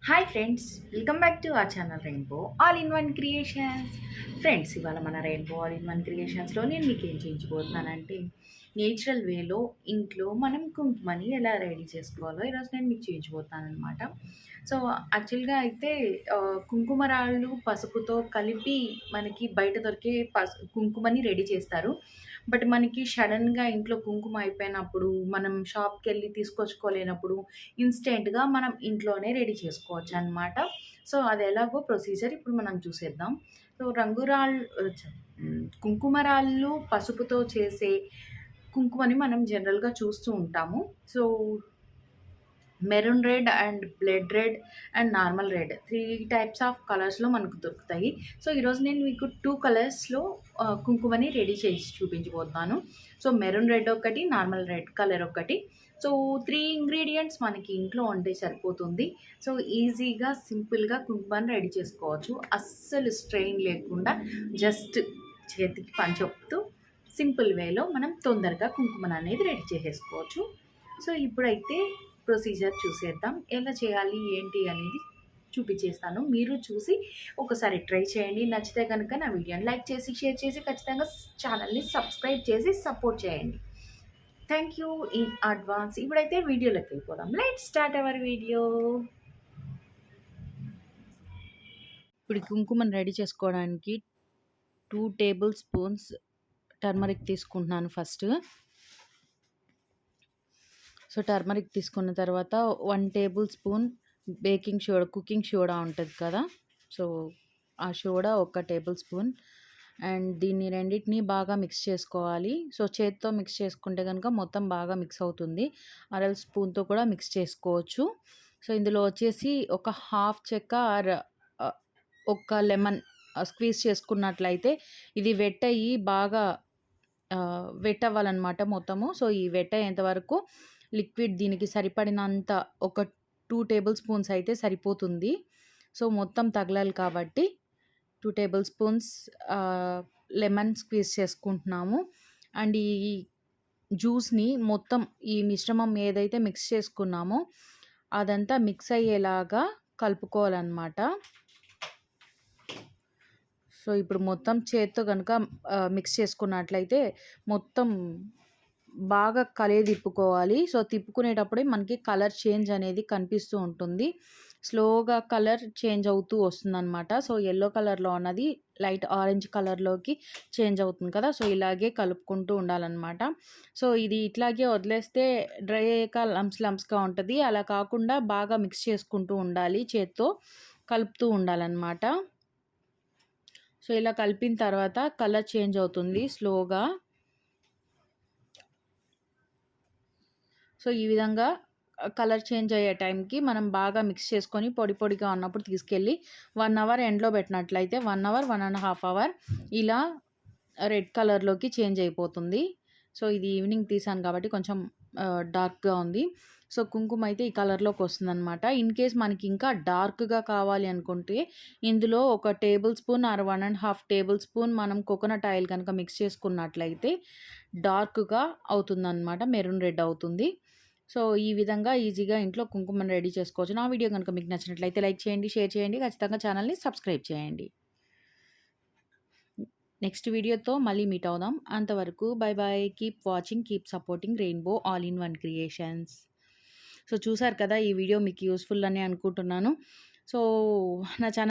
Hi friends, welcome back to our channel rainbow all in one creations. Friends, ఇవాళ మన rainbow all in one క్రియేషన్స్లో నేను మీకు ఏం చేయించబోతున్నానంటే natural వేలో ఇంట్లో మనం కుంకుమని ఎలా రెడీ చేసుకోవాలో ఈరోజు నేను మీకు చేయించబోతున్నాను అనమాట. సో యాక్చువల్గా అయితే కుంకుమ రాళ్ళు పసుపుతో కలిపి మనకి బయట దొరికే కుంకుమని రెడీ చేస్తారు. బట్ మనకి సడన్గా ఇంట్లో కుంకుమ అయిపోయినప్పుడు మనం షాప్కి వెళ్ళి తీసుకొచ్చుకోలేనప్పుడు ఇన్స్టెంట్గా మనం ఇంట్లోనే రెడీ చేసుకోవచ్చు అనమాట. సో అది ఎలాగో ప్రొసీజర్ ఇప్పుడు మనం చూసేద్దాం. సో కుంకుమ రాళ్ళు పసుపుతో చేసే కుంకుమని మనం జనరల్గా చూస్తూ ఉంటాము. So maroon red and blood red and normal red 3 types of కలర్స్లో మనకు దొరుకుతాయి. సో ఈరోజు నేను మీకు 2 కలర్స్లో కుంకుమని రెడీ చేసి చూపించబోతున్నాను. సో మెరూన్ రెడ్ ఒకటి, నార్మల్ రెడ్ కలర్ ఒకటి. సో 3 ఇంగ్రీడియంట్స్ మనకి ఇంట్లో ఉంటే సరిపోతుంది. సో ఈజీగా సింపుల్గా కుంకుమని రెడీ చేసుకోవచ్చు. అస్సలు స్ట్రెయిన్ లేకుండా జస్ట్ చేతికి పని చెప్తూ సింపుల్ వేలో మనం తొందరగా కుంకుమని అనేది రెడీ చేసేసుకోవచ్చు. సో ఇప్పుడైతే ప్రొసీజర్ చూసేద్దాం. ఎలా చేయాలి ఏంటి అనేది చూపించేస్తాను. మీరు చూసి ఒకసారి ట్రై చేయండి. నచ్చితే కనుక నా వీడియోని లైక్ చేసి షేర్ చేసి ఖచ్చితంగా ఛానల్ని సబ్స్క్రైబ్ చేసి సపోర్ట్ చేయండి. Thank you in advance. ఇప్పుడైతే వీడియోలోకి వెళ్ళిపోదాం. Let's start our video. ఇప్పుడు కుంకుమని రెడీ చేసుకోవడానికి 2 టేబుల్ స్పూన్స్ టర్మరిక్ తీసుకుంటున్నాను ఫస్ట్. సో టర్మరిక్ తీసుకున్న తర్వాత 1 table spoon baking soda, cooking soda ఉంటుంది కదా, సో ఆ సోడా 1 టేబుల్ స్పూన్. అండ్ దీన్ని రెండింటిని బాగా మిక్స్ చేసుకోవాలి. సో చేతితో మిక్స్ చేసుకుంటే కనుక మొత్తం బాగా మిక్స్ అవుతుంది. అరల్ స్పూన్తో కూడా మిక్స్ చేసుకోవచ్చు. సో ఇందులో వచ్చేసి ఒక హాఫ్ చెక్క ఆర్ ఒక లెమన్ స్క్వీజ్ చేసుకున్నట్లయితే ఇది వెట్ అయ్యి బాగా వెట్ అవ్వాలన్నమాట మొత్తము. సో ఈ వెట్ అయ్యేంత వరకు లిక్విడ్ దీనికి సరిపడినంత ఒక 2 టేబుల్ స్పూన్స్ అయితే సరిపోతుంది. సో మొత్తం తగలాలి కాబట్టి 2 టేబుల్ స్పూన్స్ లెమన్ స్క్వీజ్ చేసుకుంటున్నాము. అండ్ ఈ జ్యూస్ని మొత్తం ఈ మిశ్రమం ఏదైతే మిక్స్ చేసుకున్నామో అదంతా మిక్స్ అయ్యేలాగా కలుపుకోవాలన్నమాట. సో ఇప్పుడు మొత్తం చేత్తో కనుక మిక్స్ చేసుకున్నట్లయితే మొత్తం బాగా తిప్పుకోవాలి. సో తిప్పుకునేటప్పుడే మనకి కలర్ చేంజ్ అనేది కనిపిస్తూ ఉంటుంది. స్లోగా కలర్ చేంజ్ అవుతూ వస్తుందన్నమాట. సో ఎల్లో కలర్లో ఉన్నది లైట్ ఆరెంజ్ కలర్లోకి చేంజ్ అవుతుంది కదా. సో ఇలాగే కలుపుకుంటూ ఉండాలన్నమాట. సో ఇది ఇట్లాగే వదిలేస్తే డ్రై అయ్యాక లమ్స్గా ఉంటుంది. అలా కాకుండా బాగా మిక్స్ చేసుకుంటూ ఉండాలి, చేత్తో కలుపుతూ ఉండాలన్నమాట. సో ఇలా కలిపిన తర్వాత కలర్ చేంజ్ అవుతుంది స్లోగా. సో ఈ విధంగా కలర్ చేంజ్ అయ్యే టైంకి మనం బాగా మిక్స్ చేసుకొని పొడి పొడిగా ఉన్నప్పుడు తీసుకెళ్ళి 1 అవర్ ఎండ్లో పెట్టినట్లయితే 1 అవర్ 1.5 అవర్ ఇలా రెడ్ కలర్లోకి చేంజ్ అయిపోతుంది. సో ఇది ఈవినింగ్ తీసాను కాబట్టి కొంచెం డార్క్గా ఉంది. సో కుంకుమ అయితే ఈ కలర్లోకి వస్తుందన్నమాట. ఇన్ కేస్ మనకి ఇంకా డార్క్గా కావాలి అనుకుంటే ఇందులో 1 table spoon or 1.5 table spoon మనం కోకోనట్ ఆయిల్ కనుక మిక్స్ చేసుకున్నట్లయితే డార్క్గా అవుతుందన్నమాట, మెరూన్ రెడ్ అవుతుంది. సో ఈ విధంగా ఈజీగా ఇంట్లో కుంకుమను రెడీ చేసుకోవచ్చు. నా వీడియో కనుక మీకు నచ్చినట్లయితే లైక్ చేయండి, షేర్ చేయండి, ఖచ్చితంగా ఛానల్ని సబ్స్క్రైబ్ చేయండి. నెక్స్ట్ వీడియోతో మళ్ళీ మీట్ అవుదాం. అంతవరకు bye bye. Keep watching, keep supporting rainbow all in one creations. So చూసారు కదా, ఈ వీడియో మీకు యూస్ఫుల్ అని అనుకుంటున్నాను. సో నా ఛానల్